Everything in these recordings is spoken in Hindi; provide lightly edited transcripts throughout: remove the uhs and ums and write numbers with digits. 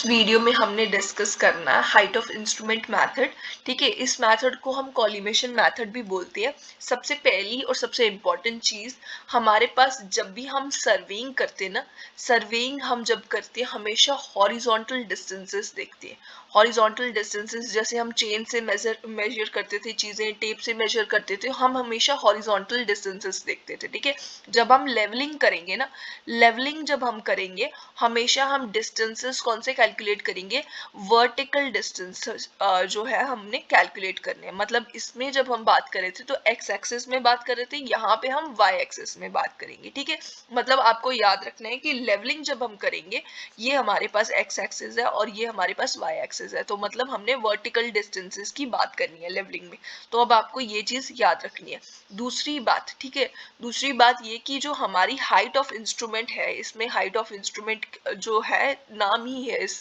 इस वीडियो में हमने डिस्कस करना है हाइट ऑफ इंस्ट्रूमेंट मेथड। ठीक है, इस मेथड को हम कॉलिमेशन मेथड भी बोलते हैं। सबसे पहली और सबसे इम्पोर्टेंट चीज, हमारे पास जब भी हम सर्वेइंग करते हैं ना, सर्वेइंग हम जब करते हैं हमेशा हॉरिजॉन्टल डिस्टेंसेस देखते हैं। हॉरिजॉन्टल डिस्टेंसेस जैसे हम चेन से मेजर करते थे चीजें, टेप से मेजर करते थे, हम हमेशा हॉरिजॉन्टल डिस्टेंसेस देखते थे। ठीक है, जब हम लेवलिंग करेंगे ना, लेवलिंग जब हम करेंगे हमेशा हम डिस्टेंसेस कौन से कैलकुलेट करेंगे, वर्टिकल डिस्टेंसेस जो है हमने कैलकुलेट करने हैं। मतलब इसमें जब हम बात कर रहे थे तो एक्स एक्सिस में बात कर रहे थे, यहाँ पे हम वाई एक्सिस में बात करेंगे। ठीक है, मतलब आपको याद रखना है कि लेवलिंग जब हम करेंगे ये हमारे पास एक्स एक्सिस है और ये हमारे पास वाई एक्सिस है, तो मतलब हमने वर्टिकल डिस्टेंसेस की बात करनी है लेवलिंग में। तो अब आपको ये चीज याद रखनी है। दूसरी बात, ठीक है, दूसरी बात ये कि जो हमारी हाइट ऑफ इंस्ट्रूमेंट है, इसमें हाइट ऑफ इंस्ट्रूमेंट जो है नाम ही है इस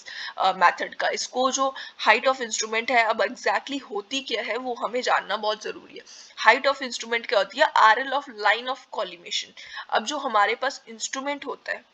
मेथड का, इसको जो हाइट ऑफ इंस्ट्रूमेंट है अब एग्जैक्टली होती क्या है वो हमें जानना बहुत जरूरी है। हाइट ऑफ इंस्ट्रूमेंट क्या होती है, RL of line of collimation. अब जो हमारे पास इंस्ट्रूमेंट होता है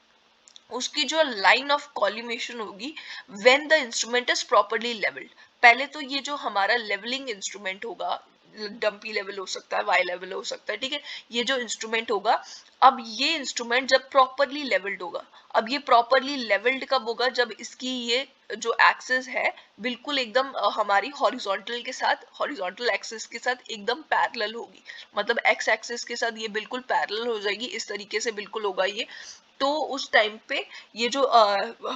उसकी जो लाइन ऑफ कॉलिमेशन होगी when the instrument is properly levelled. पहले तो ये जो हमारा लेवलिंग इंस्ट्रूमेंट होगा, डंपी लेवल हो सकता है, वाई लेवल हो सकता है, ठीक है, ये जो इंस्ट्रूमेंट होगा, अब ये इंस्ट्रूमेंट जब प्रॉपरली लेवल्ड होगा, अब ये प्रॉपरली लेवल्ड कब होगा, जब इसकी ये जो एक्सिस है बिल्कुल एकदम हमारी हॉरिजॉन्टल के साथ, हॉरिजॉन्टल एक्सिस के साथ एकदम पैरेलल होगी। मतलब एक्स एक्सिस के साथ ये बिल्कुल पैरेलल हो जाएगी, इस तरीके से बिल्कुल होगा ये। तो उस टाइम पे ये जो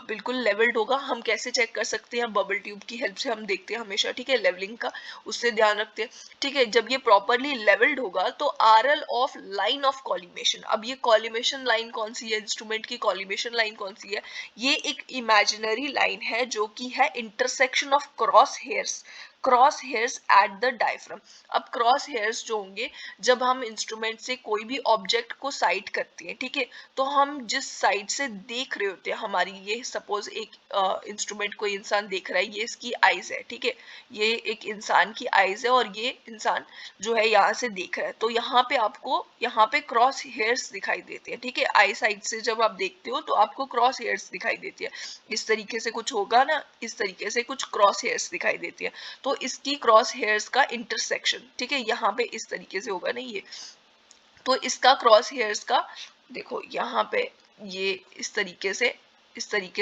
बिल्कुल लेवल्ड होगा, हम कैसे चेक कर सकते हैं, बबल ट्यूब की हेल्प से हम देखते हैं हमेशा। ठीक है, लेवलिंग का उससे ध्यान रखते हैं। ठीक है, जब ये प्रॉपरली लेवल्ड होगा तो RL of line of collimation, अब ये कॉलिमेशन लाइन कौन सी है, इंस्ट्रूमेंट की कॉलिमेशन लाइन कौन सी है, ये एक इमेजिनरी लाइन है जो कि है intersection of cross hairs, cross hairs at the diaphragm. अब क्रॉस हेयर्स जो होंगे जब हम इंस्ट्रूमेंट से कोई भी ऑब्जेक्ट को साइड करते हैं, ठीक है, तो हम जिस साइड से देख रहे होते हैं, हमारी ये सपोज एक इंस्ट्रूमेंट कोई इंसान देख रहा है, ये इसकी आईज है, ठीक है, ये एक इंसान की आईज है और ये इंसान जो है यहाँ से देख रहा है, तो यहाँ पे आपको यहाँ पे क्रॉस हेयर्स दिखाई देते हैं। ठीक है, आई साइड से जब आप देखते हो तो आपको क्रॉस हेयर्स दिखाई देती है, इस तरीके से कुछ होगा ना, इस तरीके से कुछ क्रॉस हेयर्स दिखाई देती है। तो इसकी क्रॉस हेयर्स का इंटरसेक्शन, ठीक है, यहाँ पे इस तरीके से होगा ना ये, तो इसका क्रॉस हेयर्स का देखो यहाँ पे ये इस तरीके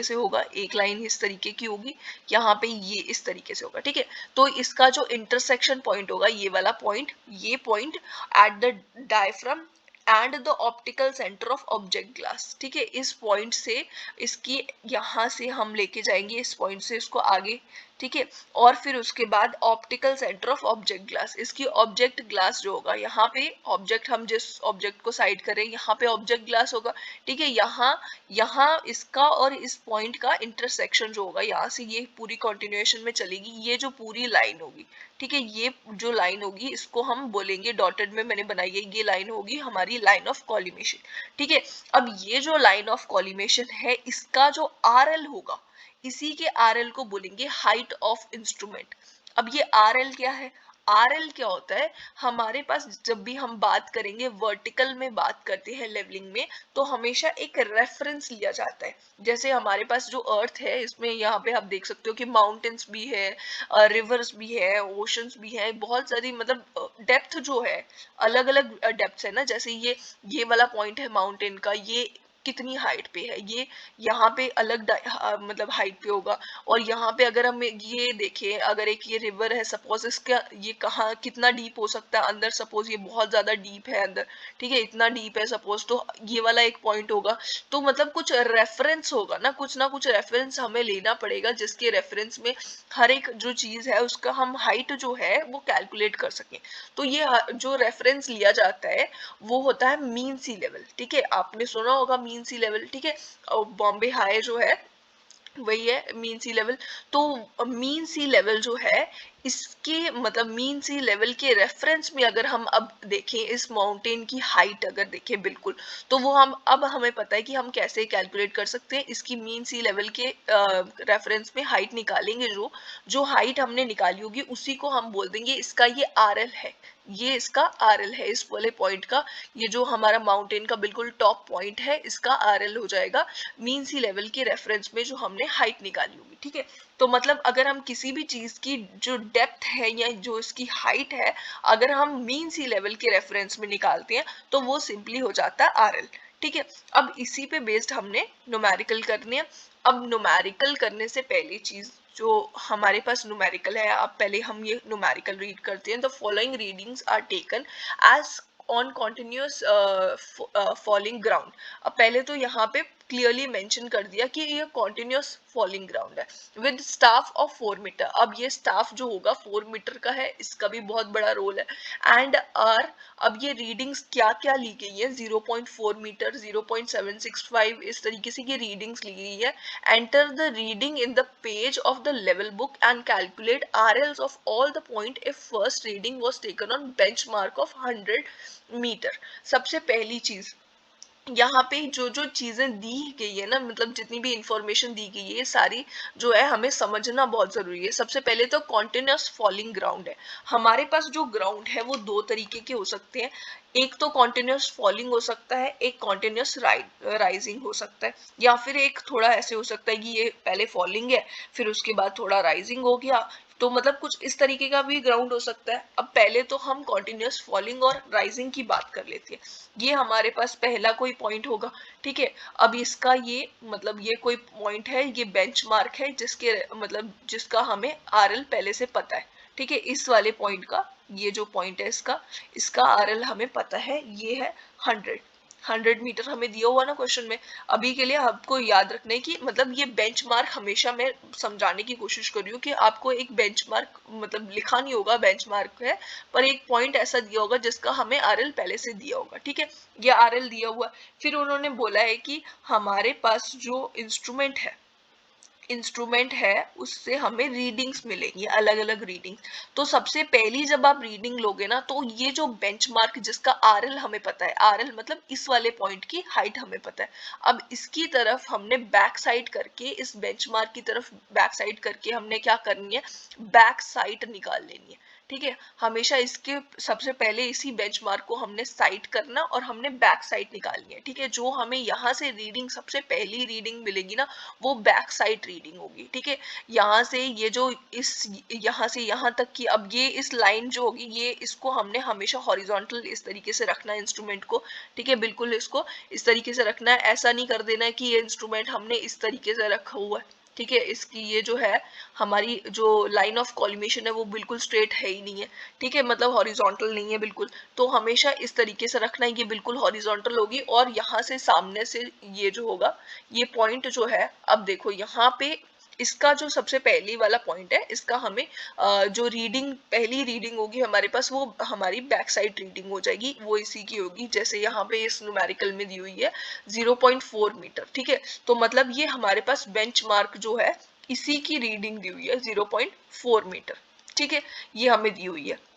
से होगा, एक लाइन इस तरीके की होगी, यहाँ पे ये इस तरीके से होगा। ठीक है, तो इसका जो इंटरसेक्शन पॉइंट होगा, ये वाला पॉइंट, ये point at the diaphragm and the optical centre of object glass. ठीक है, इस पॉइंट से इसकी, यहाँ से हम लेके जाएंगे इस पॉइंट से इसको आगे। ठीक है, और फिर उसके बाद optical centre of object glass, इसकी ऑब्जेक्ट ग्लास जो होगा, यहाँ पे ऑब्जेक्ट, हम जिस ऑब्जेक्ट को साइड कर रहे हैं यहाँ पे ऑब्जेक्ट ग्लास होगा। ठीक है, यहाँ यहाँ इसका और इस पॉइंट का इंटरसेक्शन जो होगा, यहाँ से ये पूरी कंटिन्यूएशन में चलेगी, ये जो पूरी लाइन होगी, ठीक है, ये जो लाइन होगी इसको हम बोलेंगे, डॉटेड में मैंने बनाई है, ये लाइन होगी हमारी लाइन ऑफ कॉलिमेशन। ठीक है, अब ये जो लाइन ऑफ कॉलिमेशन है इसका जो आरएल होगा, इसी के आरएल को बोलेंगे हाइट ऑफ इंस्ट्रूमेंट। अब ये आरएल क्या है, आरएल क्या होता है, हमारे पास जब भी हम बात करेंगे वर्टिकल में बात करते हैं लेवलिंग में, तो हमेशा एक रेफरेंस लिया जाता है। जैसे हमारे पास जो अर्थ है इसमें यहाँ पे आप देख सकते हो कि माउंटेन्स भी है, रिवर्स भी है, ओशंस भी है, बहुत सारी, मतलब डेप्थ जो है, अलग अलग डेप्थ है ना। जैसे ये वाला पॉइंट है माउंटेन का, ये कितनी हाइट पे है, ये यहाँ पे अलग मतलब हाइट पे होगा। और यहाँ पे अगर हम ये देखें, अगर एक ये रिवर है सपोज, इसका ये कहाँ कितना डीप हो सकता है अंदर, सपोज ये बहुत ज्यादा डीप है अंदर, ठीक है, इतना डीप है सपोज, तो ये वाला एक पॉइंट होगा। तो मतलब कुछ रेफरेंस होगा ना कुछ रेफरेंस हमें लेना पड़ेगा, जिसके रेफरेंस में हर एक जो चीज है उसका हम हाइट जो है वो कैलकुलेट कर सकें। तो ये जो रेफरेंस लिया जाता है वो होता है मीन सी लेवल। ठीक है, आपने सुना होगा मीन सी लेवल। ठीक है, बॉम्बे हाई जो है वही है मीन सी लेवल। तो मीन सी लेवल जो है, इसके मतलब मीन सी लेवल के रेफरेंस में अगर हम अब देखें इस माउंटेन की हाइट अगर देखें बिल्कुल, तो वो हम अब हमें पता है कि हम कैसे कैलकुलेट कर सकते हैं इसकी मीन सी लेवल के रेफरेंस में हाइट निकालेंगे। जो जो हाइट हमने निकाली होगी उसी को हम बोल देंगे इसका ये आरएल है, ये इसका RL है इस वाले पॉइंट का, ये जो हमारा माउंटेन का बिल्कुल टॉप पॉइंट है इसका RL हो जाएगा मीन सी लेवल के रेफरेंस में जो हमने हाइट निकाली होगी, ठीक है। तो मतलब अगर हम किसी भी चीज की जो डेप्थ है या जो इसकी हाइट है अगर हम मीन सी लेवल के रेफरेंस में निकालते हैं तो वो सिंपली हो जाता है RL, ठीक है। अब इसी पे बेस्ड हमने न्यूमेरिकल करने हैं। अब न्यूमेरिकल करने से पहली चीज जो हमारे पास न्यूमेरिकल है, अब पहले हम ये न्यूमेरिकल रीड करते हैं। The following readings are taken as on continuous falling ground. अब पहले तो यहाँ पे क्लियरली मेंशन कर दिया कि ये कॉन्टिन्यूस फॉलिंग ग्राउंड है विद स्टाफ ऑफ 4 मीटर। अब ये स्टाफ जो होगा 4 मीटर का है, इसका भी बहुत बड़ा रोल है। एंड आर, अब ये रीडिंग्स क्या क्या ली गई है, 0.4 मीटर, 0.765 इस तरीके से ये रीडिंग्स ली गई है। Enter the reading in the page of the level book and calculate RLs of all the point if first reading was taken on benchmark of 100 metre. सबसे पहली चीज यहाँ पे जो जो चीजें दी गई है ना, मतलब जितनी भी इंफॉर्मेशन दी गई है ये सारी जो है हमें समझना बहुत जरूरी है। सबसे पहले तो कॉन्टिन्यूस फॉलिंग ग्राउंड है। हमारे पास जो ग्राउंड है वो दो तरीके के हो सकते हैं, एक तो कॉन्टिन्यूस फॉलिंग हो सकता है, एक कॉन्टिन्यूस राइजिंग हो सकता है, या फिर एक थोड़ा ऐसे हो सकता है कि ये पहले फॉलिंग है फिर उसके बाद थोड़ा राइजिंग हो गया, तो मतलब कुछ इस तरीके का भी ग्राउंड हो सकता है। अब पहले तो हम कॉन्टिन्यूस फॉलिंग और राइजिंग की बात कर लेते हैं। ये हमारे पास पहला कोई पॉइंट होगा, ठीक है। अब इसका ये मतलब ये कोई पॉइंट है, ये बेंचमार्क है जिसके मतलब जिसका हमें RL पहले से पता है, ठीक है। इस वाले पॉइंट का ये जो पॉइंट है इसका इसका RL हमें पता है, ये है 100 मीटर हमें दिया हुआ ना क्वेश्चन में। अभी के लिए आपको याद रखना है कि मतलब ये बेंचमार्क हमेशा मैं समझाने की कोशिश कर रही हूँ कि आपको एक बेंचमार्क मतलब लिखा नहीं होगा बेंचमार्क है, पर एक पॉइंट ऐसा दिया होगा जिसका हमें RL पहले से दिया होगा, ठीक है। ये RL दिया हुआ। फिर उन्होंने बोला है कि हमारे पास जो इंस्ट्रूमेंट है उससे हमें रीडिंग्स मिलेंगी, अलग अलग रीडिंग। तो सबसे पहली जब आप रीडिंग लोगे ना तो ये जो बेंचमार्क जिसका RL हमें पता है, RL मतलब इस वाले पॉइंट की हाइट हमें पता है, अब इसकी तरफ हमने बैक साइड करके इस बेंचमार्क की तरफ बैक साइड करके हमने क्या करनी है, बैक साइड निकाल लेनी है, ठीक है। हमेशा इसके सबसे पहले इसी बेंचमार्क को हमने साइड करना और हमने बैक साइड निकालनी है, ठीक है। जो हमें यहाँ से रीडिंग सबसे पहली रीडिंग मिलेगी ना वो बैक साइड रीडिंग होगी, ठीक है। यहाँ से ये जो इस यहाँ से यहाँ तक की अब ये इस लाइन जो होगी ये इसको हमने हमेशा हॉरिजॉन्टल इस तरीके से रखना है इंस्ट्रूमेंट को, ठीक है। बिल्कुल इसको इस तरीके से रखना है, ऐसा नहीं कर देना है कि ये इंस्ट्रूमेंट हमने इस तरीके से रखा हुआ है, ठीक है। इसकी ये जो है हमारी जो लाइन ऑफ कॉलिमेशन है वो बिल्कुल स्ट्रेट है ही नहीं है, ठीक है, मतलब हॉरिजॉन्टल नहीं है बिल्कुल। तो हमेशा इस तरीके से रखना है, ये बिल्कुल हॉरिजॉन्टल होगी और यहाँ से सामने से ये जो होगा ये पॉइंट जो है, अब देखो यहाँ पे इसका जो सबसे पहली वाला पॉइंट है इसका हमें जो रीडिंग पहली रीडिंग होगी हमारे पास वो हमारी बैक साइड रीडिंग हो जाएगी, वो इसी की होगी जैसे यहाँ पे इस न्यूमेरिकल में दी हुई है 0.4 मीटर, ठीक है। तो मतलब ये हमारे पास बेंचमार्क जो है इसी की रीडिंग दी हुई है 0.4 मीटर, ठीक है, ये हमें दी हुई है।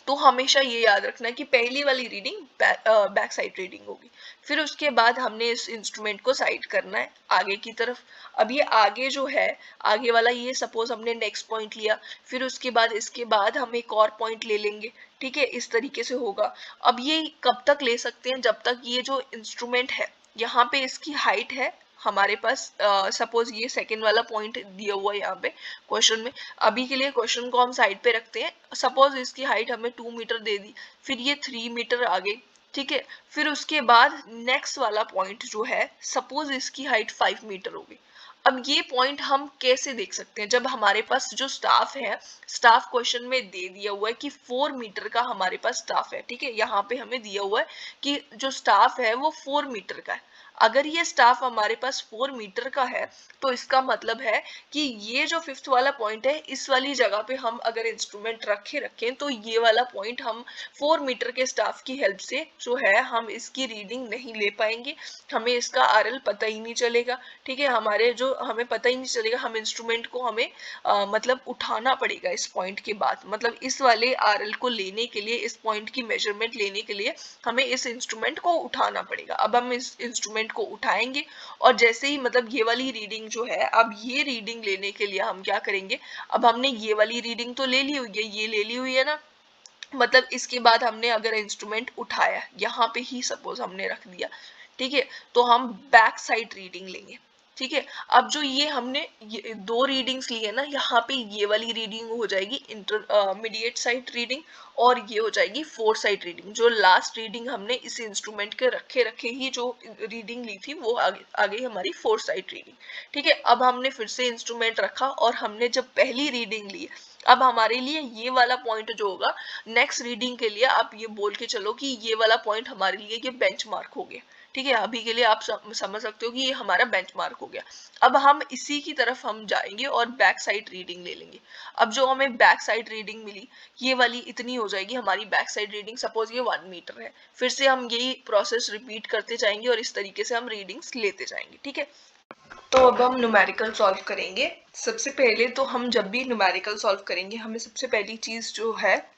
तो हमेशा ये याद रखना कि पहली वाली रीडिंग बैक साइड रीडिंग होगी। फिर उसके बाद हमने इस इंस्ट्रूमेंट को साइड करना है आगे की तरफ। अब ये आगे जो है आगे वाला ये सपोज हमने नेक्स्ट पॉइंट लिया, फिर उसके बाद इसके बाद हम एक और पॉइंट ले लेंगे, ठीक है, इस तरीके से होगा। अब ये कब तक ले सकते हैं, जब तक ये जो इंस्ट्रूमेंट है यहाँ पे इसकी हाइट है हमारे पास सपोज ये सेकेंड वाला पॉइंट दिया हुआ है यहाँ पे क्वेश्चन में। अभी के लिए क्वेश्चन को हम साइड पे रखते हैं, सपोज इसकी हाइट हमें 2 मीटर दे दी, फिर ये 3 मीटर आ गई, ठीक है। फिर उसके बाद नेक्स्ट वाला पॉइंट जो है सपोज इसकी हाइट 5 मीटर होगी। अब ये पॉइंट हम कैसे देख सकते हैं, जब हमारे पास जो स्टाफ है, स्टाफ क्वेश्चन में दे दिया हुआ है कि 4 मीटर का हमारे पास स्टाफ है, ठीक है। यहाँ पे हमें दिया हुआ है कि जो स्टाफ है वो 4 मीटर का है। अगर ये स्टाफ हमारे पास 4 मीटर का है तो इसका मतलब है कि ये जो फिफ्थ वाला पॉइंट है इस वाली जगह पे हम अगर इंस्ट्रूमेंट रखें तो ये वाला पॉइंट हम 4 मीटर के स्टाफ की हेल्प से जो है हम इसकी रीडिंग नहीं ले पाएंगे, हमें इसका RL पता ही नहीं चलेगा, ठीक है। हमारे जो हमें पता ही नहीं चलेगा, हम इंस्ट्रूमेंट को हमें मतलब उठाना पड़ेगा इस पॉइंट के बाद, मतलब इस वाले RL को लेने के लिए, इस पॉइंट की मेजरमेंट लेने के लिए हमें इस इंस्ट्रूमेंट को उठाना पड़ेगा। अब हम इस इंस्ट्रूमेंट को उठाएंगे और जैसे ही मतलब ये वाली रीडिंग जो है, अब ये रीडिंग लेने के लिए हम क्या करेंगे, अब हमने ये वाली रीडिंग तो ले ली हुई है, ये ले ली हुई है ना, मतलब इसके बाद हमने अगर इंस्ट्रूमेंट उठाया, यहाँ पे ही सपोज हमने रख दिया, ठीक है, तो हम बैक साइड रीडिंग लेंगे, ठीक है। अब जो ये हमने ये दो रीडिंग्स ली है ना, यहाँ पे ये वाली रीडिंग हो जाएगी इंटरमीडिएट साइड रीडिंग, और ये हो जाएगी फोर साइड रीडिंग। जो लास्ट रीडिंग हमने इस इंस्ट्रूमेंट के रखे रखे ही जो रीडिंग ली थी वो आ गई हमारी फोर साइड रीडिंग, ठीक है। अब हमने फिर से इंस्ट्रूमेंट रखा और हमने जब पहली रीडिंग ली, अब हमारे लिए ये वाला पॉइंट जो होगा नेक्स्ट रीडिंग के लिए, आप ये बोल के चलो कि ये वाला पॉइंट हमारे लिए ये बेंचमार्क हो गया, ठीक है। अभी के लिए आप समझ सकते हो कि ये हमारा बेंचमार्क हो गया। अब हम इसी की तरफ हम जाएंगे और बैक साइड रीडिंग ले लेंगे। अब जो हमें बैक साइड रीडिंग मिली, ये वाली इतनी हो जाएगी हमारी बैक साइड रीडिंग, सपोज ये 1 मीटर है। फिर से हम यही प्रोसेस रिपीट करते जाएंगे और इस तरीके से हम रीडिंग्स लेते जाएंगे, ठीक है। तो अब हम न्यूमेरिकल सॉल्व करेंगे। सबसे पहले तो हम जब भी न्यूमेरिकल सॉल्व करेंगे, हमें सबसे पहली चीज जो है,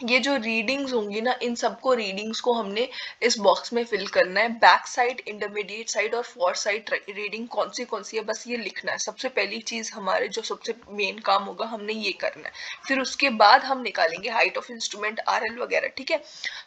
ये जो रीडिंग्स होंगी ना, इन सबको रीडिंग्स को हमने इस बॉक्स में फिल करना है। बैक साइड, इंटरमीडिएट साइड और फोर साइड रीडिंग कौन सी है, बस ये लिखना है। सबसे पहली चीज हमारे जो सबसे मेन काम होगा, हमने ये करना है। फिर उसके बाद हम निकालेंगे हाइट ऑफ इंस्ट्रूमेंट, आरएल वगैरह, ठीक है।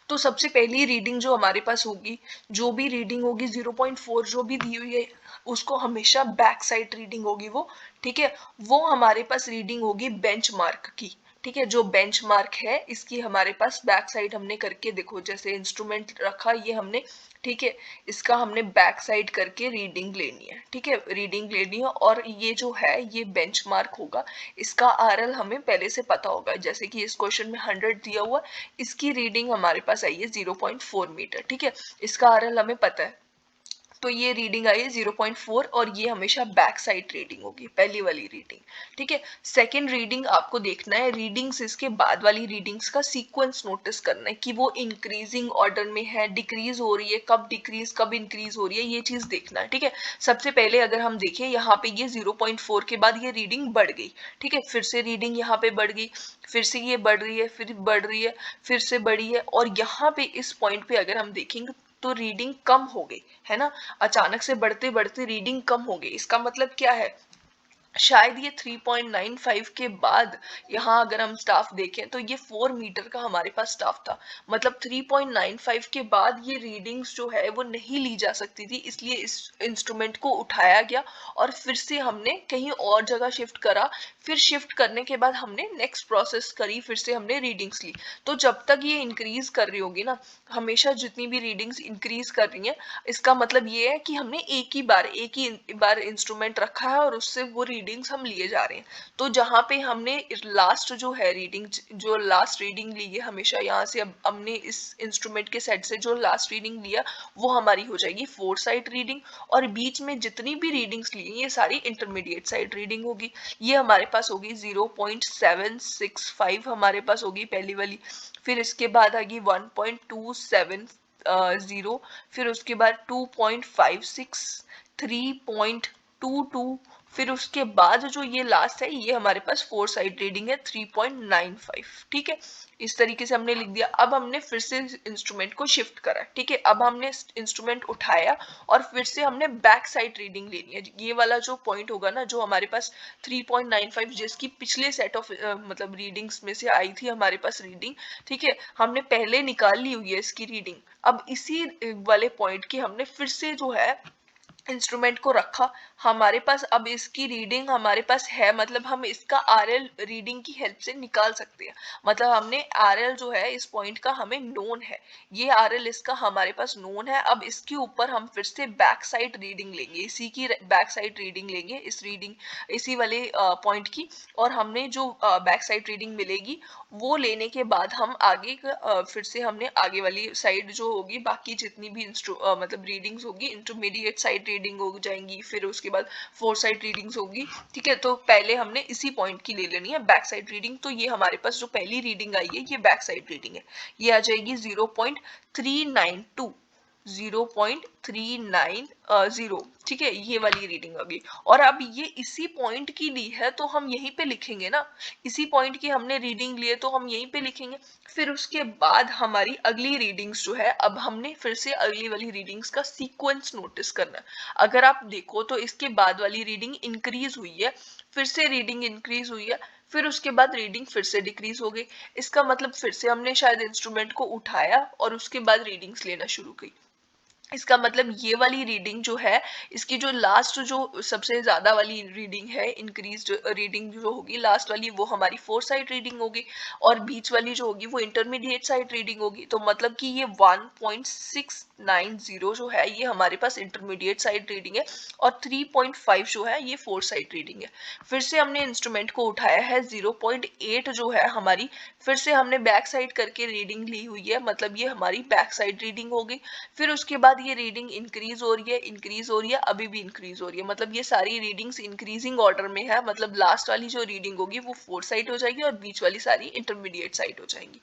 तो सबसे पहली रीडिंग जो हमारे पास होगी, जो भी रीडिंग होगी 0.4 जो भी दी हुई है, उसको हमेशा बैक साइड रीडिंग होगी वो, ठीक है। वो हमारे पास रीडिंग होगी बेंचमार्क की, ठीक है। जो बेंचमार्क है इसकी हमारे पास बैक साइड हमने करके, देखो जैसे इंस्ट्रूमेंट रखा ये हमने, ठीक है, इसका हमने बैक साइड करके रीडिंग लेनी है, ठीक है, रीडिंग लेनी है। और ये जो है ये बेंचमार्क होगा, इसका आरएल हमें पहले से पता होगा, जैसे कि इस क्वेश्चन में 100 दिया हुआ, इसकी रीडिंग हमारे पास आई है 0.4 मीटर, ठीक है। इसका आरएल हमें पता है, तो ये रीडिंग आई है 0.4 और ये हमेशा बैक साइड रीडिंग होगी, पहली वाली रीडिंग, ठीक है। सेकंड रीडिंग आपको देखना है, रीडिंग्स इसके बाद वाली रीडिंग्स का सीक्वेंस नोटिस करना है कि वो इंक्रीजिंग ऑर्डर में है, डिक्रीज हो रही है, कब डिक्रीज कब इंक्रीज हो रही है, ये चीज देखना है, ठीक है। सबसे पहले अगर हम देखें यहाँ पे ये 0.4 के बाद ये रीडिंग बढ़ गई, ठीक है, फिर से रीडिंग यहाँ पे बढ़ गई, फिर से ये बढ़ रही है, फिर बढ़ रही है, फिर से बढ़ी है, और यहाँ पे इस पॉइंट पे अगर हम देखेंगे तो रीडिंग कम हो गई है ना। अचानक से बढ़ते बढ़ते रीडिंग कम हो गई, इसका मतलब क्या है, शायद ये 3.95 के बाद, यहाँ अगर हम स्टाफ देखें तो ये 4 मीटर का हमारे पास स्टाफ था, मतलब 3.95 के बाद ये रीडिंग्स जो है वो नहीं ली जा सकती थी, इसलिए इस इंस्ट्रूमेंट को उठाया गया और फिर से हमने कहीं और जगह शिफ्ट करा। फिर शिफ्ट करने के बाद हमने नेक्स्ट प्रोसेस करी, फिर से हमने रीडिंग्स ली। तो जब तक ये इंक्रीज कर रही होगी ना, हमेशा जितनी भी रीडिंग्स इंक्रीज कर रही हैं, इसका मतलब ये है कि हमने एक ही बार इंस्ट्रूमेंट रखा है और उससे वो रीडिंग्स हम लिए जा रहे हैं। तो जहाँ पे हमने लास्ट जो है रीडिंग, जो लास्ट रीडिंग ली है, हमेशा यहाँ से अब हमने इस इंस्ट्रूमेंट के सेट से जो लास्ट रीडिंग लिया वो हमारी हो जाएगी फोर साइड रीडिंग, और बीच में जितनी भी रीडिंग्स ली ये सारी इंटरमीडिएट साइड रीडिंग होगी। ये हमारे पास होगी 0.765 हमारे पास होगी पहली वाली, फिर इसके बाद आएगी 1.270, फिर उसके बाद 2.56, 3.22, फिर उसके बाद जो ये लास्ट है ये हमारे पास फोर साइड रीडिंग है 3.95, ठीक है। इस तरीके से हमने लिख दिया। अब हमने फिर से इंस्ट्रूमेंट को शिफ्ट करा, ठीक है। अब हमने इंस्ट्रूमेंट उठाया और फिर से हमने बैक साइड रीडिंग लेनी है। ये वाला जो पॉइंट होगा ना, जो हमारे पास 3.95 जिसकी पिछले सेट ऑफ मतलब रीडिंग्स में से आई थी हमारे पास रीडिंग, ठीक है, हमने पहले निकाल ली हुई है इसकी रीडिंग। अब इसी वाले पॉइंट की हमने फिर से जो है इंस्ट्रूमेंट को रखा हमारे पास, अब इसकी रीडिंग हमारे पास है, मतलब हम इसका आरएल रीडिंग की हेल्प से निकाल सकते हैं। मतलब हमने आरएल जो है इस पॉइंट का हमें नोन है, ये आरएल इसका हमारे पास नोन है। अब इसके ऊपर हम फिर से बैक साइड रीडिंग लेंगे, इसी की बैक साइड रीडिंग लेंगे, इसी वाले पॉइंट की, और हमने जो बैक साइड रीडिंग मिलेगी वो लेने के बाद हम आगे फिर से हमने आगे वाली साइड जो होगी, बाकी जितनी भी मतलब रीडिंग्स होगी, इंटरमीडिएट साइड रीडिंग हो जाएंगी, फिर उसके बाद फोर साइड रीडिंग्स होगी, ठीक है। तो पहले हमने इसी पॉइंट की ले लेनी है बैक साइड रीडिंग। तो ये हमारे पास जो पहली रीडिंग आई है ये बैक साइड रीडिंग है, ये आ जाएगी 0.392, 0.390, ठीक है, ये वाली रीडिंग होगी। और अब ये इसी पॉइंट की ली है तो हम यहीं पे लिखेंगे ना, इसी पॉइंट की हमने रीडिंग ली है तो हम यहीं पे लिखेंगे। फिर उसके बाद हमारी अगली रीडिंग्स जो है, अब हमने फिर से अगली वाली रीडिंग्स का सीक्वेंस नोटिस करना है। अगर आप देखो तो इसके बाद वाली रीडिंग इंक्रीज हुई है, फिर से रीडिंग इंक्रीज हुई है, फिर उसके बाद रीडिंग फिर से डिक्रीज हो गई। इसका मतलब फिर से हमने शायद इंस्ट्रूमेंट को उठाया और उसके बाद रीडिंग्स लेना शुरू की। इसका मतलब ये वाली रीडिंग जो है, इसकी जो लास्ट जो सबसे ज्यादा वाली रीडिंग है, इंक्रीज रीडिंग जो होगी लास्ट वाली, वो हमारी फोर साइड रीडिंग होगी, और बीच वाली जो होगी वो इंटरमीडिएट साइड रीडिंग होगी। तो मतलब कि ये 1.690 जो है ये हमारे पास इंटरमीडिएट साइड रीडिंग है, और 3.5 जो है ये फोर साइड रीडिंग है। फिर से हमने इंस्ट्रूमेंट को उठाया है, 0.8 जो है हमारी फिर से हमने बैक साइड करके रीडिंग ली हुई है, मतलब ये हमारी बैक साइड रीडिंग होगी। फिर उसके बाद ये रीडिंग इंक्रीज हो रही है, इंक्रीज हो रही है, अभी भी इंक्रीज हो रही है, मतलब ये सारी रीडिंग्स इंक्रीजिंग ऑर्डर में है। मतलब लास्ट वाली जो रीडिंग होगी वो फोर्थ साइड हो जाएगी और बीच वाली सारी इंटरमीडिएट साइड हो जाएंगी।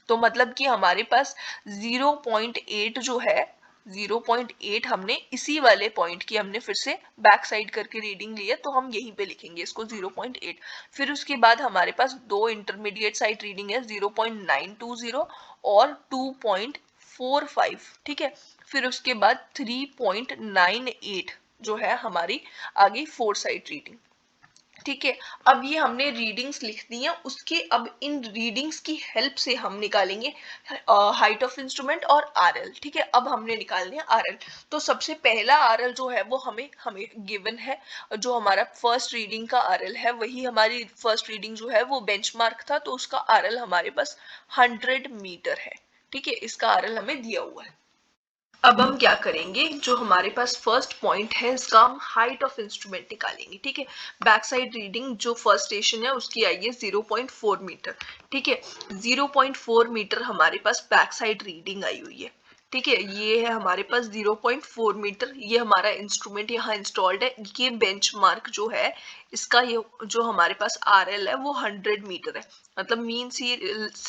तो मतलब कि हमारे पास 0.8 जो है, 0.8 हमने इसी वाले पॉइंट की हमने फिर से बैक साइड करके रीडिंग ली है, तो हम यहीं पे लिखेंगे इसको 0.8। फिर उसके बाद हमारे पास दो इंटरमीडिएट साइड रीडिंग है, 0.920 और 2.45, ठीक है। फिर उसके बाद 3.98 जो है हमारी आ गई फोर साइड रीडिंग, ठीक है। अब ये हमने रीडिंग्स लिख दी हैं, उसके अब इन रीडिंग्स की हेल्प से हम निकालेंगे हाइट ऑफ इंस्ट्रूमेंट और आरएल, ठीक है। अब हमने निकालने हैं आरएल। तो सबसे पहला आरएल जो है वो हमें हमें गिवन है, जो हमारा फर्स्ट रीडिंग का आरएल है, वही हमारी फर्स्ट रीडिंग जो है वो बेंचमार्क था, तो उसका आरएल हमारे पास 100 मीटर है, ठीक है। इसका आरएल हमें दिया हुआ है। अब हम क्या करेंगे, जो हमारे पास फर्स्ट पॉइंट है इसका हम हाइट ऑफ इंस्ट्रूमेंट निकालेंगे, ठीक है। बैक साइड रीडिंग जो फर्स्ट स्टेशन है उसकी आई है 0.4 मीटर, ठीक है। 0.4 मीटर हमारे पास बैक साइड रीडिंग आई हुई है, ठीक है। ये है हमारे पास 0.4 मीटर, ये हमारा इंस्ट्रूमेंट यहाँ इंस्टॉल्ड है। ये बेंचमार्क जो है इसका, ये जो हमारे पास आरएल है वो 100 मीटर है, मतलब मीन से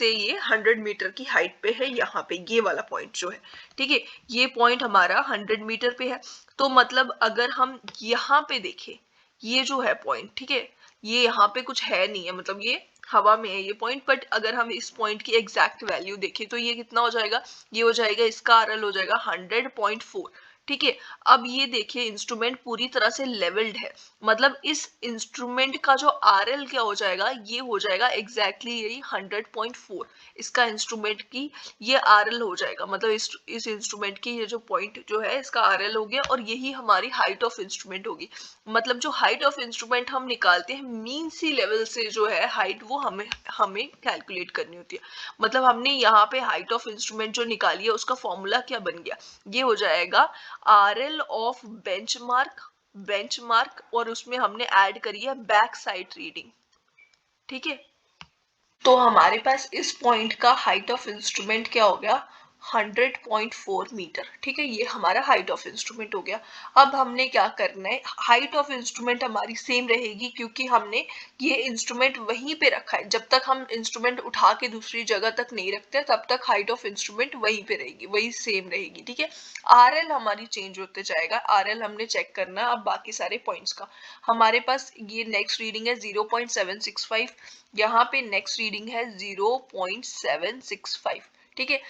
ये 100 मीटर की हाइट पे है, यहाँ पे ये वाला पॉइंट जो है, ठीक है। ये पॉइंट हमारा 100 मीटर पे है। तो मतलब अगर हम यहाँ पे देखें, ये जो है पॉइंट, ठीक है, ये यहाँ पे कुछ है नहीं है, मतलब ये हवा में है ये पॉइंट, बट अगर हम इस पॉइंट की एग्जैक्ट वैल्यू देखें तो ये कितना हो जाएगा, ये हो जाएगा, इसका आरएल हो जाएगा 100.4, ठीक है। अब ये देखिए इंस्ट्रूमेंट पूरी तरह से लेवल्ड है, मतलब इस इंस्ट्रूमेंट का जो आरएल क्या हो जाएगा, ये हो जाएगा एग्जैक्टली यही 100.4, इसका इंस्ट्रूमेंट की ये आरएल हो जाएगा, मतलब इस इंस्ट्रूमेंट की ये जो पॉइंट जो है इसका आरएल हो गया, और यही हमारी हाइट ऑफ इंस्ट्रूमेंट होगी। मतलब जो हाइट ऑफ इंस्ट्रूमेंट हम निकालते हैं मीन सी लेवल से जो है हाइट, वो हमें हमें कैलकुलेट करनी होती है। मतलब हमने यहाँ पे हाइट ऑफ इंस्ट्रूमेंट जो निकाली है उसका फॉर्मूला क्या बन गया, ये हो जाएगा आरएल ऑफ बेंचमार्क और उसमें हमने ऐड करी है बैक साइड रीडिंग, ठीक है। तो हमारे पास इस पॉइंट का हाइट ऑफ इंस्ट्रूमेंट क्या हो गया, 100.4 मीटर, ठीक है। ये हमारा हाइट ऑफ इंस्ट्रूमेंट हो गया। अब हमने क्या करना है, हाइट ऑफ इंस्ट्रूमेंट हमारी सेम रहेगी, क्योंकि हमने ये इंस्ट्रूमेंट वहीं पे रखा है। जब तक हम इंस्ट्रूमेंट उठा के दूसरी जगह तक नहीं रखते तब तक हाइट ऑफ इंस्ट्रूमेंट वहीं पे रहेगी, वही सेम रहेगी, ठीक है। आरएल हमारी चेंज होते जाएगा, आरएल हमने चेक करना है अब बाकी सारे पॉइंट्स का। हमारे पास ये नेक्स्ट रीडिंग है 0.765, यहाँ पे नेक्स्ट रीडिंग है 0.765, ठीक है।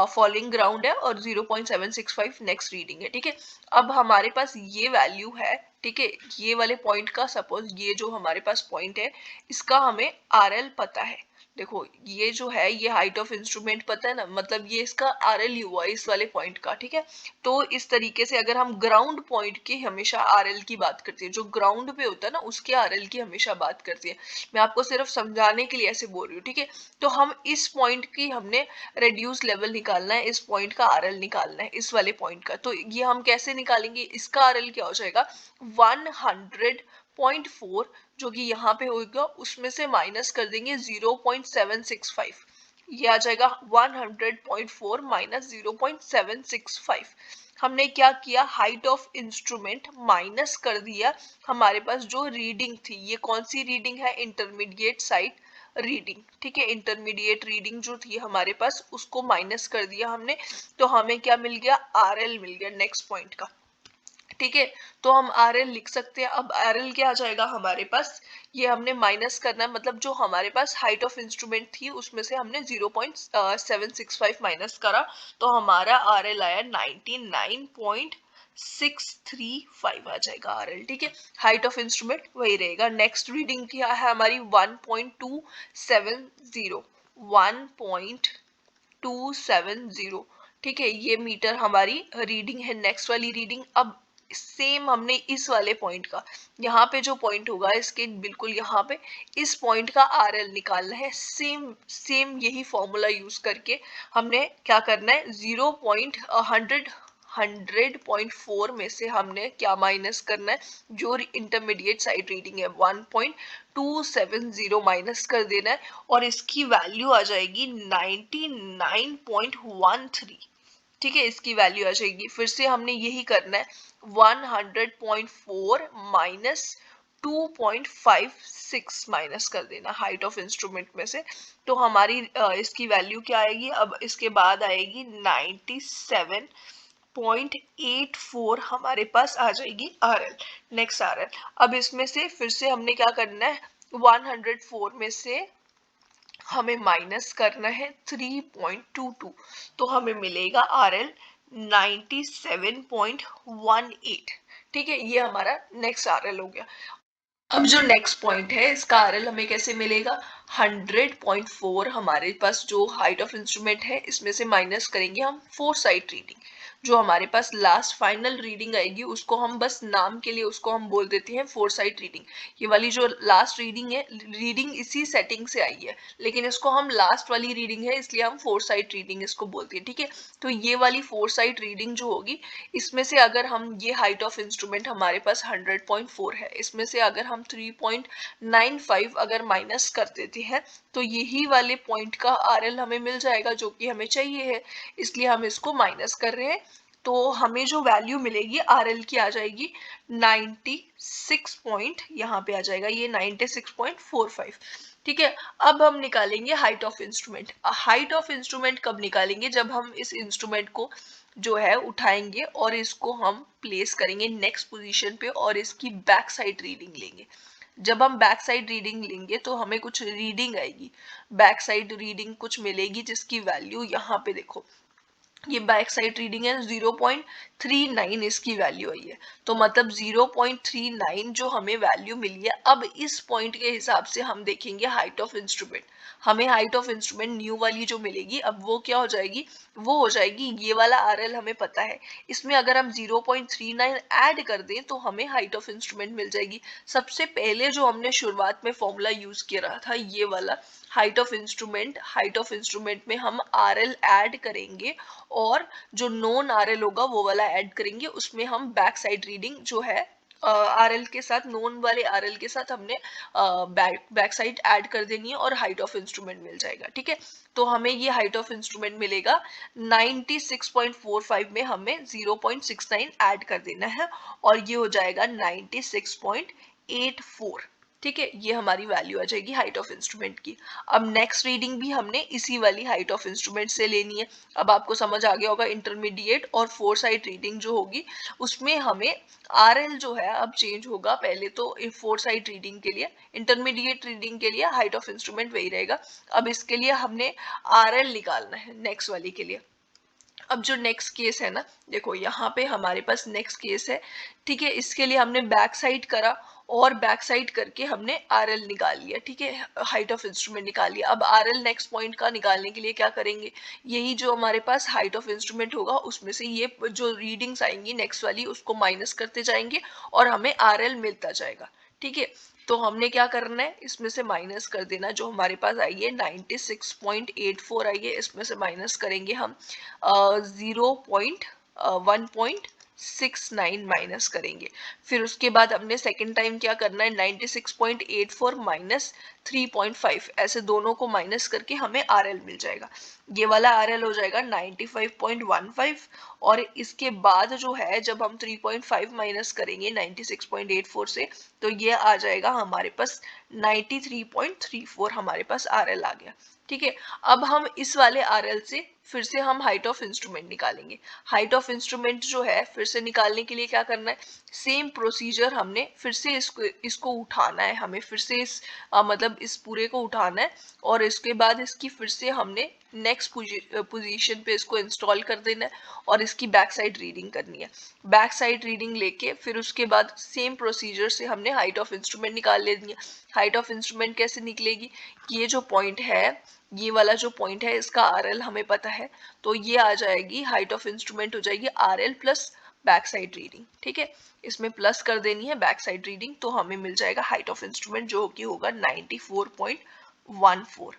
फॉलोइंग ग्राउंड है और 0.765 नेक्स्ट रीडिंग है, ठीक है। अब हमारे पास ये वैल्यू है, ठीक है। ये वाले पॉइंट का, सपोज ये जो हमारे पास पॉइंट है इसका हमें आरएल पता है। देखो ये जो है ये हाइट ऑफ इंस्ट्रूमेंट पता है ना, मतलब ये इसका आरएल हुआ है इस वाले पॉइंट का, ठीक है। तो इस तरीके से अगर हम ग्राउंड पॉइंट की हमेशा आरएल की बात करते हैं, जो ग्राउंड पे होता है ना उसके आरएल की हमेशा बात करते हैं। मैं आपको सिर्फ समझाने के लिए ऐसे बोल रही हूँ, ठीक है। तो हम इस पॉइंट की हमने रेड्यूस लेवल निकालना है, इस पॉइंट का आरएल निकालना है, इस वाले पॉइंट का। तो ये हम कैसे निकालेंगे, इसका आरएल क्या हो जाएगा 100.4, जो कि यहाँ पे होगा, उसमें से माइनस कर देंगे 0.765, ये आ जाएगा 100.4 माइनस 0.765। हमने क्या किया, हाइट ऑफ इंस्ट्रूमेंट माइनस कर दिया हमारे पास जो रीडिंग थी, ये कौन सी रीडिंग है, इंटरमीडिएट साइड रीडिंग, ठीक है। इंटरमीडिएट रीडिंग जो थी हमारे पास उसको माइनस कर दिया हमने, तो हमें क्या मिल गया, आरएल मिल गया नेक्स्ट पॉइंट का, ठीक है। तो हम आरएल लिख सकते हैं। अब आरएल क्या आ जाएगा हमारे पास, ये हमने माइनस करना है, मतलब जो हमारे पास हाइट ऑफ इंस्ट्रूमेंट थी उसमें से हमने 0.765 माइनस करा, तो हमारा आरएल आया 99.9 635 आ जाएगा RL, ठीक है। हाइट ऑफ इंस्ट्रूमेंट वही रहेगा। नेक्स्ट रीडिंग क्या है हमारी 1.270, 1.270, ठीक है, ये मीटर हमारी रीडिंग है। नेक्स्ट वाली रीडिंग, अब सेम हमने इस वाले पॉइंट का, यहाँ पे जो पॉइंट होगा इसके बिल्कुल यहाँ पे, इस पॉइंट का RL निकालना है। सेम सेम यही फॉर्मूला यूज करके हमने क्या करना है, 100.4 में से हमने क्या माइनस करना है, जो इंटरमीडिएट साइड रीडिंग है 1.270 माइनस कर देना है, और इसकी वैल्यू आ जाएगी 99.13, ठीक है, इसकी वैल्यू आ जाएगी। फिर से हमने यही करना है, 100.4 माइनस 2.56 माइनस कर देना हाइट ऑफ इंस्ट्रूमेंट में से, तो हमारी इसकी वैल्यू क्या आएगी, अब इसके बाद आएगी 97.84 हमारे पास आ जाएगी RL। नेक्स्ट RL, अब इसमें से फिर से हमने क्या करना है, 104 में से हमें माइनस करना है 3.22, तो हमें मिलेगा RL 97.18, ठीक है, ये हमारा नेक्स्ट RL हो गया। अब जो नेक्स्ट पॉइंट है इसका RL हमें कैसे मिलेगा, 100.4 हमारे पास जो हाइट ऑफ इंस्ट्रूमेंट है इसमें से माइनस करेंगे हम फोर साइड रीडिंग, जो हमारे पास लास्ट फाइनल रीडिंग आएगी उसको हम बस नाम के लिए उसको हम बोल देते हैं फोर साइड रीडिंग। ये वाली जो लास्ट रीडिंग है, रीडिंग इसी सेटिंग से आई है, लेकिन इसको हम लास्ट वाली रीडिंग है इसलिए हम फोर साइड रीडिंग इसको बोलते हैं, ठीक है। तो ये वाली फोर साइड रीडिंग जो होगी, इसमें से अगर हम, ये हाइट ऑफ इंस्ट्रूमेंट हमारे पास 100.4 है, इसमें से अगर हम 3.95 अगर माइनस कर देते हैं तो यही वाले पॉइंट का RL हमें मिल जाएगा जो कि हमें चाहिए है, इसलिए हम इसको माइनस कर रहे हैं। तो हमें जो वैल्यू मिलेगी RL की आ जाएगी 96 पॉइंट, यहाँ पे आ जाएगा ये 96.45, ठीक है। अब हम निकालेंगे height of instrument. Height of instrument कब निकालेंगे, जब हम इस इंस्ट्रूमेंट को जो है उठाएंगे और इसको हम प्लेस करेंगे नेक्स्ट पोजीशन पे और इसकी बैक साइड रीडिंग लेंगे। जब हम बैक साइड रीडिंग लेंगे तो हमें कुछ रीडिंग आएगी, बैक साइड रीडिंग कुछ मिलेगी जिसकी वैल्यू यहाँ पे देखो, ये बैक साइड रीडिंग है 0.39 इसकी वैल्यू आई है, तो मतलब 0.39 जो हमें वैल्यू मिली है। अब इस पॉइंट के हिसाब से हम देखेंगे हाइट ऑफ इंस्ट्रूमेंट, हमें हाइट ऑफ इंस्ट्रूमेंट न्यू वाली जो मिलेगी, अब वो क्या हो जाएगी, वो हो जाएगी ये वाला RL हमें पता है, इसमें अगर हम 0.39 ऐड कर दें तो हमें हाइट ऑफ इंस्ट्रूमेंट मिल जाएगी। सबसे पहले जो हमने शुरुआत में फॉर्मूला यूज किया था ये वाला height of instrument, height of instrument में हम RL ऐड करेंगे और जो नॉन RL होगा वो वाला ऐड करेंगे, उसमें हम बैक साइड रीडिंग जो है RL के साथ, नॉन वाले RL के साथ हमने बैक साइड ऐड कर देनी है और हाइट ऑफ इंस्ट्रूमेंट मिल जाएगा, ठीक है। तो हमें ये हाइट ऑफ इंस्ट्रूमेंट मिलेगा 96.45 में हमें 0.69 ऐड कर देना है और ये हो जाएगा 96.84, ठीक है, ये हमारी वैल्यू आ जाएगी हाइट ऑफ इंस्ट्रूमेंट की। अब नेक्स्ट रीडिंग भी हमने इसी वाली हाइट ऑफ इंस्ट्रूमेंट से लेनी है। अब आपको समझ आ गया होगा इंटरमीडिएट और फोर साइड रीडिंग जो होगी उसमें हमें RL जो है अब चेंज होगा, पहले तो फोर साइड रीडिंग के लिए, इंटरमीडिएट रीडिंग के लिए हाइट ऑफ इंस्ट्रूमेंट वही रहेगा। अब इसके लिए हमने RL निकालना है नेक्स्ट वाली के लिए। अब जो नेक्स्ट केस है ना, देखो यहाँ पे हमारे पास नेक्स्ट केस है, ठीक है, इसके लिए हमने बैक साइड करा और बैक साइड करके हमने RL निकाल लिया, ठीक है, हाइट ऑफ इंस्ट्रूमेंट निकाल लिया। अब RL नेक्स्ट पॉइंट का निकालने के लिए क्या करेंगे, यही जो हमारे पास हाइट ऑफ इंस्ट्रूमेंट होगा उसमें से ये जो रीडिंग्स आएंगी नेक्स्ट वाली उसको माइनस करते जाएंगे और हमें RL मिलता जाएगा, ठीक है। तो हमने क्या करना है, इसमें से माइनस कर देना, जो हमारे पास आई है 96.84 आई है, इसमें से माइनस करेंगे हम 1.69 माइनस करेंगे। फिर उसके बाद हमने सेकेंड टाइम क्या करना है, 96.84 माइनस 3.5, ऐसे दोनों को माइनस करके हमें RL मिल जाएगा। ये वाला RL हो जाएगा 95.15 और इसके बाद जो है जब हम 3.5 माइनस करेंगे 96.84 से तो ये आ जाएगा हमारे पास 93.34, हमारे पास RL आ गया, ठीक है। अब हम इस वाले RL से फिर से हम हाइट ऑफ इंस्ट्रूमेंट निकालेंगे। हाइट ऑफ इंस्ट्रूमेंट जो है फिर से निकालने के लिए क्या करना है, सेम प्रोसीजर, हमने फिर से इसको उठाना है, हमें फिर से इस मतलब इस पूरे को उठाना है और इसके बाद इसकी फिर से हमने नेक्स्ट पोजीशन पे इसको इंस्टॉल कर देना है और इसकी बैक साइड रीडिंग करनी है। बैक साइड रीडिंग लेके फिर उसके बाद सेम प्रोसीजर से हमने हाइट ऑफ इंस्ट्रूमेंट निकाल लेनी है। हाइट ऑफ इंस्ट्रूमेंट कैसे निकलेगी, ये जो पॉइंट है, ये वाला जो पॉइंट है इसका RL हमें पता है, तो ये आ जाएगी हाइट ऑफ इंस्ट्रूमेंट हो जाएगी RL plus back side reading. ठीक है, इसमें प्लस कर देनी है बैक साइड रीडिंग, तो हमें मिल जाएगा हाइट ऑफ इंस्ट्रूमेंट जो कि होगा 94.14।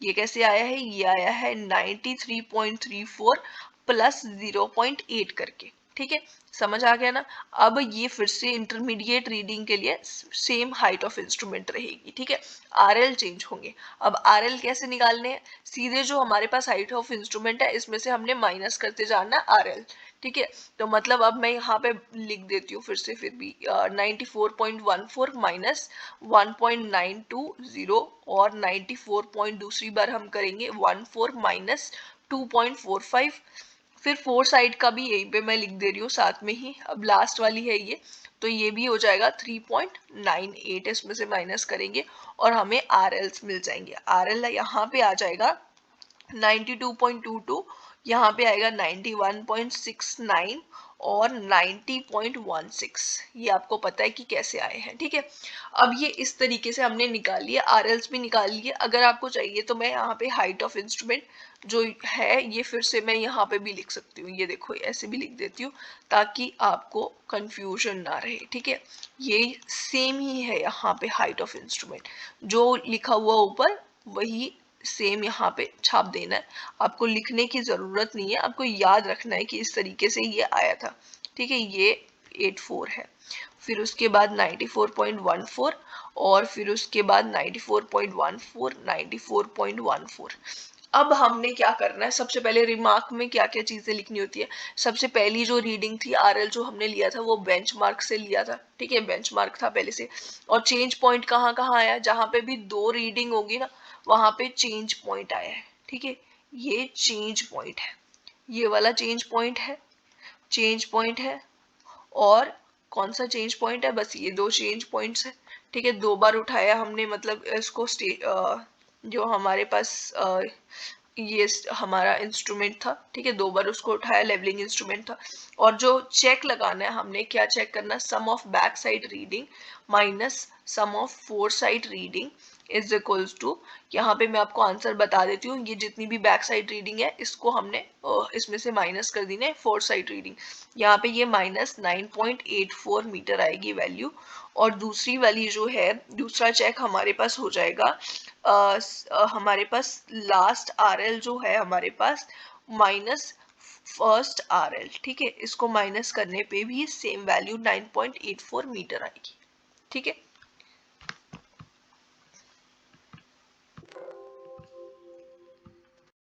ये कैसे आया है, ये आया है 93.34 प्लस 0.8 करके। ठीक है, समझ आ गया ना। अब ये फिर से इंटरमीडिएट रीडिंग के लिए सेम हाइट ऑफ इंस्ट्रूमेंट रहेगी। ठीक है, RL चेंज होंगे। अब RL कैसे निकालने हैं, सीधे जो हमारे पास हाइट ऑफ इंस्ट्रूमेंट है इसमें से हमने माइनस करते जाना RL। ठीक है, तो मतलब अब मैं यहाँ पे लिख देती हूँ फिर से, फिर भी 94.14 माइनस 1.920 और 94 दूसरी बार हम करेंगे 14 माइनस 2.45, फिर 4 साइड का भी यहीं पे मैं लिख दे रही हूँ साथ में ही। अब लास्ट वाली है ये, तो ये भी हो जाएगा 3.98, इसमें से माइनस करेंगे और हमें RLs मिल जाएंगे। RL यहाँ पे आ जाएगा 92.22, यहाँ पे आएगा 91.69 और 90.16। ये आपको पता है कि कैसे आए हैं। ठीक है, अब ये इस तरीके से हमने निकाल लिया, RLs भी निकाल लिए। अगर आपको चाहिए तो मैं यहाँ पे हाइट ऑफ इंस्ट्रूमेंट जो है ये फिर से मैं यहाँ पे भी लिख सकती हूँ, ये देखो ऐसे भी लिख देती हूँ ताकि आपको कंफ्यूजन ना रहे। ठीक है, ये सेम ही है यहाँ पे हाइट ऑफ इंस्ट्रूमेंट, जो लिखा हुआ ऊपर वही सेम यहाँ पे छाप देना है। आपको लिखने की जरूरत नहीं है, आपको याद रखना है कि इस तरीके से ये आया था। ठीक है, ये 84 है, फिर उसके बाद 94.14 और फिर उसके बाद 94.14, 94.14। अब हमने क्या करना है, सबसे पहले रिमार्क में क्या क्या चीजें लिखनी होती है। सबसे पहली जो रीडिंग थी RL जो हमने लिया था वो बेंचमार्क से लिया था। ठीक है, बेंचमार्क था पहले से। और चेंज पॉइंट कहाँ कहाँ आया, जहां पे भी 2 रीडिंग होगी ना वहां पे चेंज पॉइंट आया है। ठीक है, ये चेंज पॉइंट है, ये वाला चेंज पॉइंट है, चेंज पॉइंट है। और कौन सा चेंज पॉइंट है, बस ये 2 चेंज पॉइंट्स है। ठीक है, 2 बार उठाया हमने, मतलब इसको जो हमारे पास ये हमारा इंस्ट्रूमेंट था। ठीक है, 2 बार उसको उठाया, लेवलिंग इंस्ट्रूमेंट था। और जो चेक लगाना है हमने, क्या चेक करना, sum of back side reading minus sum of fore side reading is equals to, यहाँ पे मैं आपको आंसर बता देती हूँ, ये जितनी भी बैक साइड रीडिंग है इसको हमने इसमें से माइनस कर दी है फोर साइड रीडिंग। यहाँ पे ये माइनस 9.84 मीटर आएगी वैल्यू। और दूसरी वाली जो है, दूसरा चेक हमारे पास हो जाएगा, हमारे पास लास्ट RL जो है हमारे पास माइनस फर्स्ट RL। ठीक है, इसको माइनस करने पे भी सेम वैल्यू 9.84 मीटर आएगी। ठीक है,